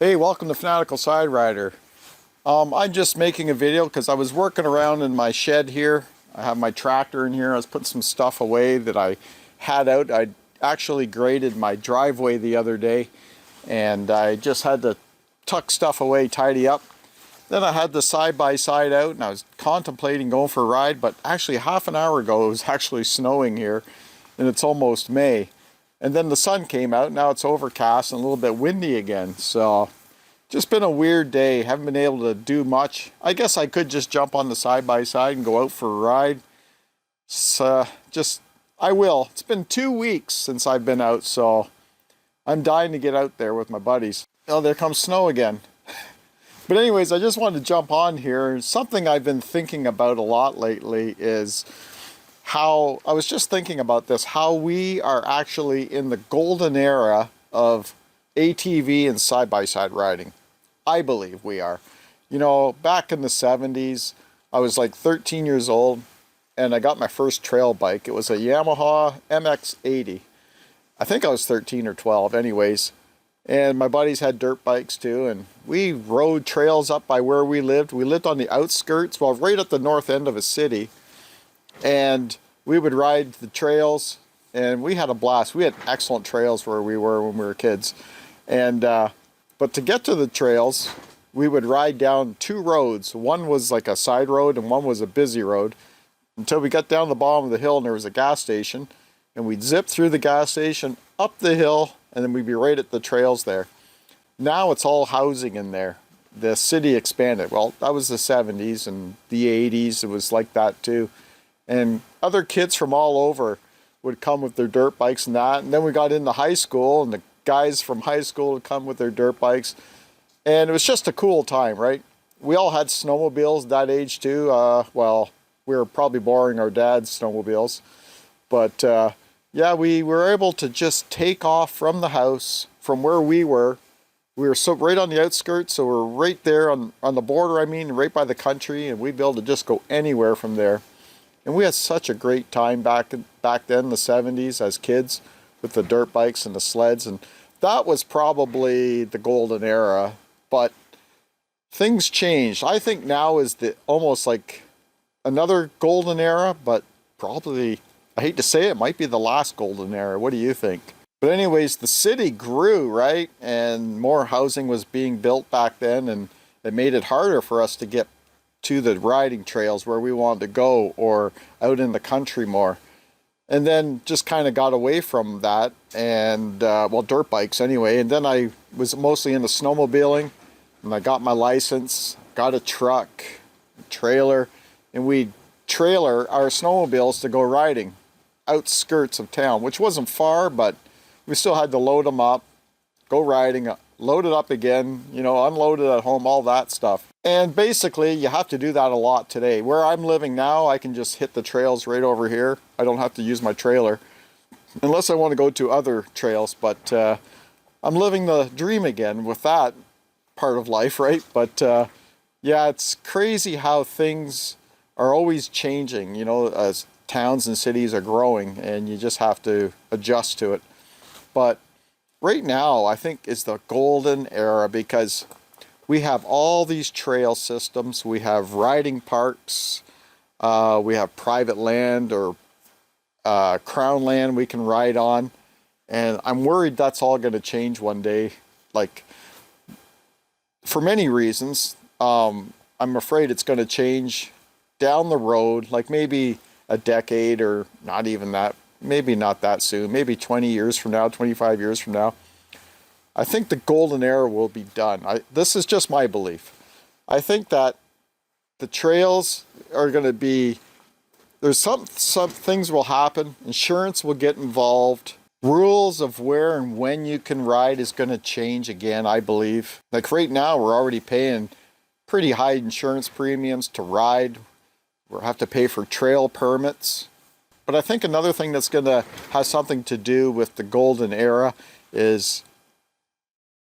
Hey, welcome to Fanatical Side Rider. I'm just making a video because I was working around in my shed here. I have my tractor in here. I was putting some stuff away that I had out. I actually graded my driveway the other day and I just had to tuck stuff away, tidy up. Then I had the side-by-side out and I was contemplating going for a ride, but actually half an hour ago it was actually snowing here and it's almost May. And then the sun came out. Now it's overcast and a little bit windy again. So just been a weird day. Haven't been able to do much. I guess I could just jump on the side-by-side and go out for a ride. I will. It's been 2 weeks since I've been out, so I'm dying to get out there with my buddies. Oh, there comes snow again. But anyways, I just wanted to jump on here. Something I've been thinking about a lot lately is how, I was just thinking about this, how we are actually in the golden era of ATV and side-by-side riding. I believe we are. You know, back in the 70s, I was like 13 years old and I got my first trail bike. It was a Yamaha MX-80. I think I was 13 or 12 anyways. And my buddies had dirt bikes too, and we rode trails up by where we lived. We lived on the outskirts, well, right at the north end of a city. And we would ride the trails and we had a blast. We had excellent trails where we were when we were kids. And but to get to the trails, we would ride down two roads. One was like a side road and one was a busy road, until we got down the bottom of the hill and there was a gas station, and we'd zip through the gas station, up the hill, and then we'd be right at the trails there. Now it's all housing in there. The city expanded. Well, that was the 70s and the 80s. It was like that too. And other kids from all over would come with their dirt bikes and that. And then we got into high school and the guys from high school would come with their dirt bikes. And it was just a cool time, right? We all had snowmobiles that age too. Well, we were probably borrowing our dad's snowmobiles. But yeah, we were able to just take off from the house, from where we were. We were so right on the outskirts, so we're right there on the border, right by the country, and we'd be able to just go anywhere from there. And we had such a great time back then, the 70s, as kids, with the dirt bikes and the sleds. And that was probably the golden era. But things changed. I think now is almost like another golden era, but probably, I hate to say it, might be the last golden era. What do you think? But anyways, the city grew, right? And more housing was being built back then, and it made it harder for us to get to the riding trails where we wanted to go, or out in the country more. And then just kind of got away from that, and well, dirt bikes anyway. And then I was mostly into snowmobiling, and I got my license, got a truck, a trailer, and we'd trailer our snowmobiles to go riding outskirts of town, which wasn't far, but we still had to load them up, go riding, load it up again, you know, unload it at home, all that stuff. And basically, you have to do that a lot today. Where I'm living now, I can just hit the trails right over here. I don't have to use my trailer, unless I want to go to other trails. But I'm living the dream again with that part of life, right? But yeah, it's crazy how things are always changing, you know, as towns and cities are growing, and you just have to adjust to it. But right now, I think is the golden era, because we have all these trail systems. We have riding parks. We have private land or crown land we can ride on. And I'm worried that's all going to change one day. Like, for many reasons, I'm afraid it's going to change down the road, like maybe a decade, or not even that, maybe not that soon, maybe 20 years from now, 25 years from now. I think the golden era will be done. This is just my belief. I think that the trails are going to be, there's some things will happen. Insurance will get involved. Rules of where and when you can ride is going to change again, I believe. Like right now, we're already paying pretty high insurance premiums to ride. We'll have to pay for trail permits. But I think another thing that's going to have something to do with the golden era is,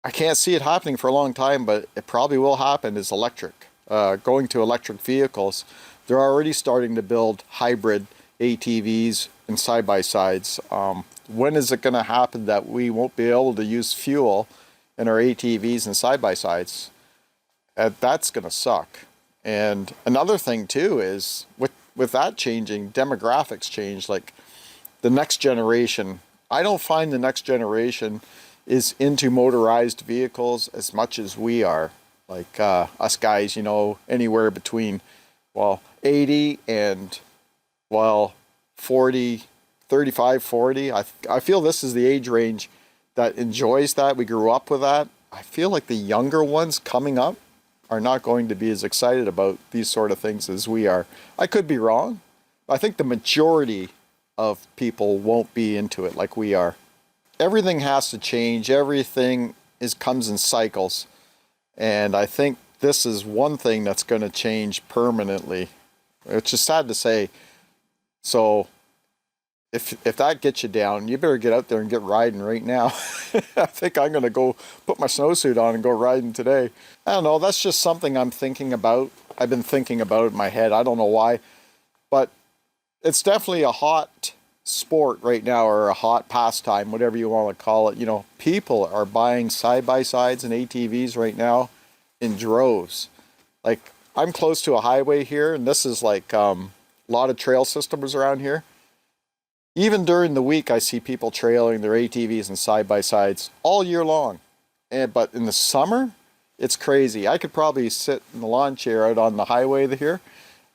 I can't see it happening for a long time, but it probably will happen, is electric. Going to electric vehicles. They're already starting to build hybrid ATVs and side-by-sides. When is it going to happen that we won't be able to use fuel and our ATVs and side-by-sides. That's going to suck. And another thing too is with that changing, demographics change. Like the next generation, I don't find the next generation is into motorized vehicles as much as we are. Like us guys, you know, anywhere between, well, 80 and, well, 40, 35, 40. I feel this is the age range that enjoys that. We grew up with that. I feel like the younger ones coming up are not going to be as excited about these sort of things as we are. I could be wrong. I think the majority of people won't be into it like we are. Everything has to change. Everything comes in cycles. And I think this is one thing that's going to change permanently, which is sad to say. So if that gets you down, you better get out there and get riding right now. I think I'm going to go put my snowsuit on and go riding today. I don't know. That's just something I'm thinking about. I've been thinking about it in my head. I don't know why. But it's definitely a hot sport right now, or a hot pastime, whatever you want to call it. You know, people are buying side-by-sides and ATVs right now in droves. Like, I'm close to a highway here, and this is like a lot of trail systems around here. Even during the week, I see people trailing their ATVs and side-by-sides all year long. But in the summer, it's crazy. I could probably sit in the lawn chair out on the highway here,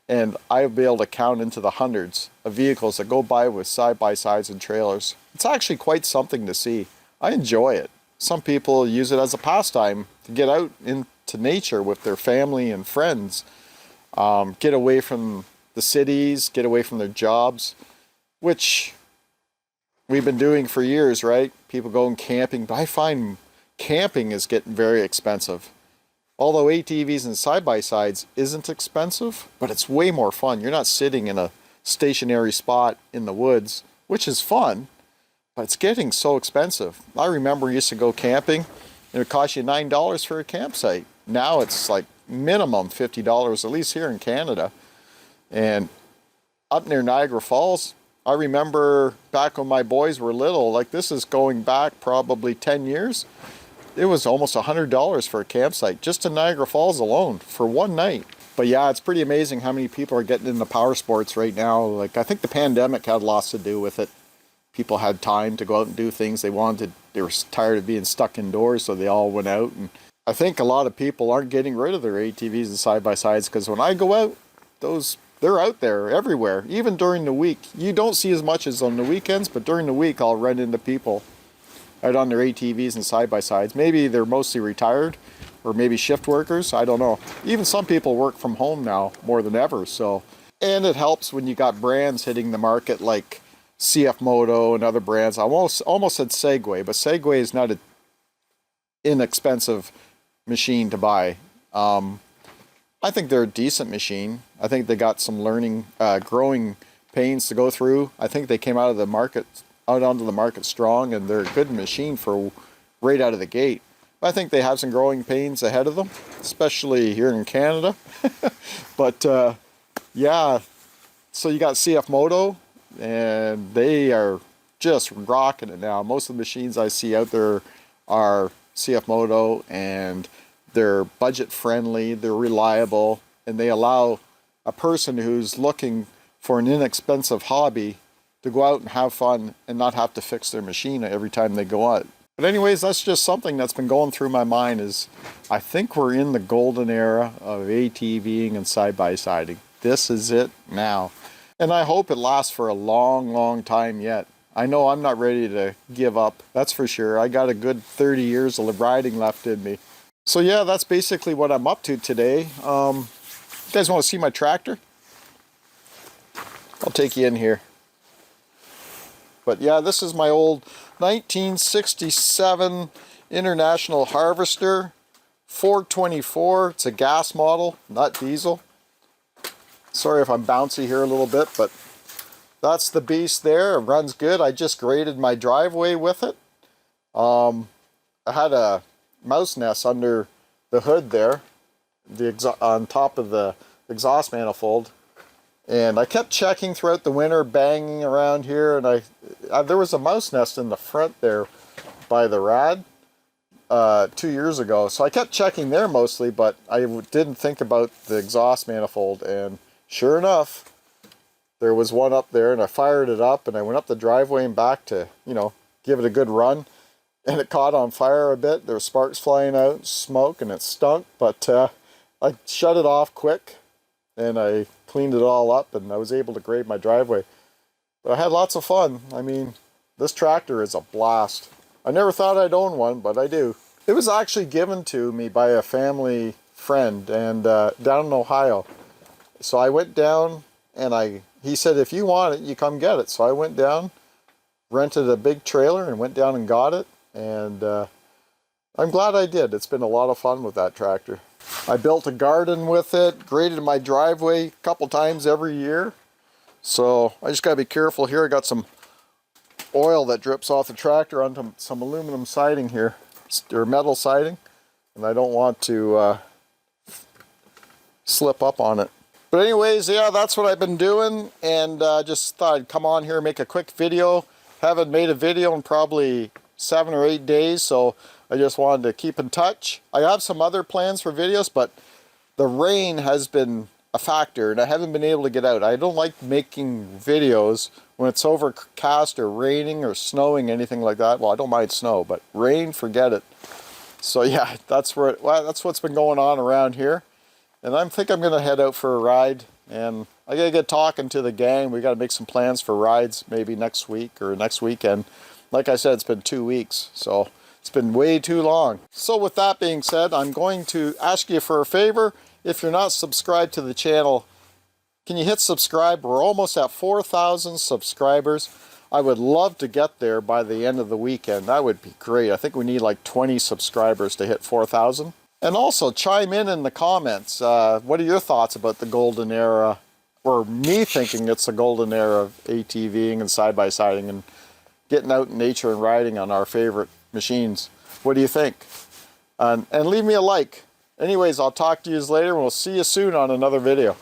and I'll be able to count into the hundreds of vehicles that go by with side-by-sides and trailers. It's actually quite something to see. I enjoy it. Some people use it as a pastime to get out into nature with their family and friends, get away from the cities, get away from their jobs, which we've been doing for years, right? People going camping, but I find camping is getting very expensive. Although ATVs and side-by-sides isn't expensive, but it's way more fun. You're not sitting in a stationary spot in the woods, which is fun, but it's getting so expensive. I remember I used to go camping, and it would cost you $9 for a campsite. Now it's like minimum $50, at least here in Canada. And up near Niagara Falls, I remember back when my boys were little, like this is going back probably 10 years, it was almost $100 for a campsite, just in Niagara Falls alone, for one night. But yeah, it's pretty amazing how many people are getting into power sports right now. Like, I think the pandemic had lots to do with it. People had time to go out and do things they wanted. They were tired of being stuck indoors, so they all went out. And I think a lot of people aren't getting rid of their ATVs and side-by-sides, because when I go out, they're out there everywhere, even during the week. You don't see as much as on the weekends, but during the week I'll run into people out on their ATVs and side-by-sides. Maybe they're mostly retired, or maybe shift workers, I don't know. Even some people work from home now more than ever, so. And it helps when you got brands hitting the market like CF Moto and other brands. I almost said Segway, but Segway is not an inexpensive machine to buy. I think they're a decent machine. I think they got some growing pains to go through. I think they came out onto the market strong, and they're a good machine for right out of the gate. I think they have some growing pains ahead of them, especially here in Canada. But yeah, so you got CF Moto, and they are just rocking it now. Most of the machines I see out there are CF Moto, and they're budget friendly, they're reliable, and they allow a person who's looking for an inexpensive hobby to go out and have fun and not have to fix their machine every time they go out. But anyways, that's just something that's been going through my mind, is I think we're in the golden era of ATVing and side-by-siding. This is it now. And I hope it lasts for a long, long time yet. I know I'm not ready to give up, that's for sure. I got a good 30 years of riding left in me. So yeah, that's basically what I'm up to today. You guys want to see my tractor? I'll take you in here. But yeah, this is my old 1967 International Harvester 424. It's a gas model, not diesel. Sorry if I'm bouncy here a little bit, but that's the beast there. It runs good. I just graded my driveway with it. I had a mouse nest under the hood there, on top of the exhaust manifold. And I kept checking throughout the winter, banging around here, and there was a mouse nest in the front there by the rad. 2 years ago. So I kept checking there mostly, but I didn't think about the exhaust manifold. And sure enough, there was one up there, and I fired it up, and I went up the driveway and back to, you know, give it a good run. And it caught on fire a bit. There were sparks flying out, smoke, and it stunk. But I shut it off quick, and I cleaned it all up, and I was able to grade my driveway. But I had lots of fun. I mean, this tractor is a blast. I never thought I'd own one, but I do. It was actually given to me by a family friend and down in Ohio. So I went down, and he said, if you want it, you come get it. So I went down, rented a big trailer, and went down and got it. And I'm glad I did. It's been a lot of fun with that tractor. I built a garden with it, graded my driveway a couple times every year. So I just gotta be careful here. I got some oil that drips off the tractor onto some aluminum siding here, or metal siding, and I don't want to slip up on it. But anyways, yeah, that's what I've been doing, and just thought I'd come on here and make a quick video. Haven't made a video in probably 7 or 8 days, so I just wanted to keep in touch. I have some other plans for videos, but the rain has been a factor, and I haven't been able to get out. I don't like making videos when it's overcast or raining or snowing, anything like that. Well, I don't mind snow, but rain, forget it. So yeah, that's what's been going on around here. And I think I'm going to head out for a ride, and I got to get talking to the gang. We got to make some plans for rides maybe next week or next weekend. Like I said, it's been 2 weeks, so it's been way too long. So with that being said, I'm going to ask you for a favor. If you're not subscribed to the channel, can you hit subscribe? We're almost at 4,000 subscribers. I would love to get there by the end of the weekend. That would be great. I think we need like 20 subscribers to hit 4,000. And also chime in the comments. What are your thoughts about the golden era, or me thinking it's the golden era of ATVing and side-by-siding and getting out in nature and riding on our favorite machines? What do you think? And leave me a like. Anyways, I'll talk to you later, and we'll see you soon on another video.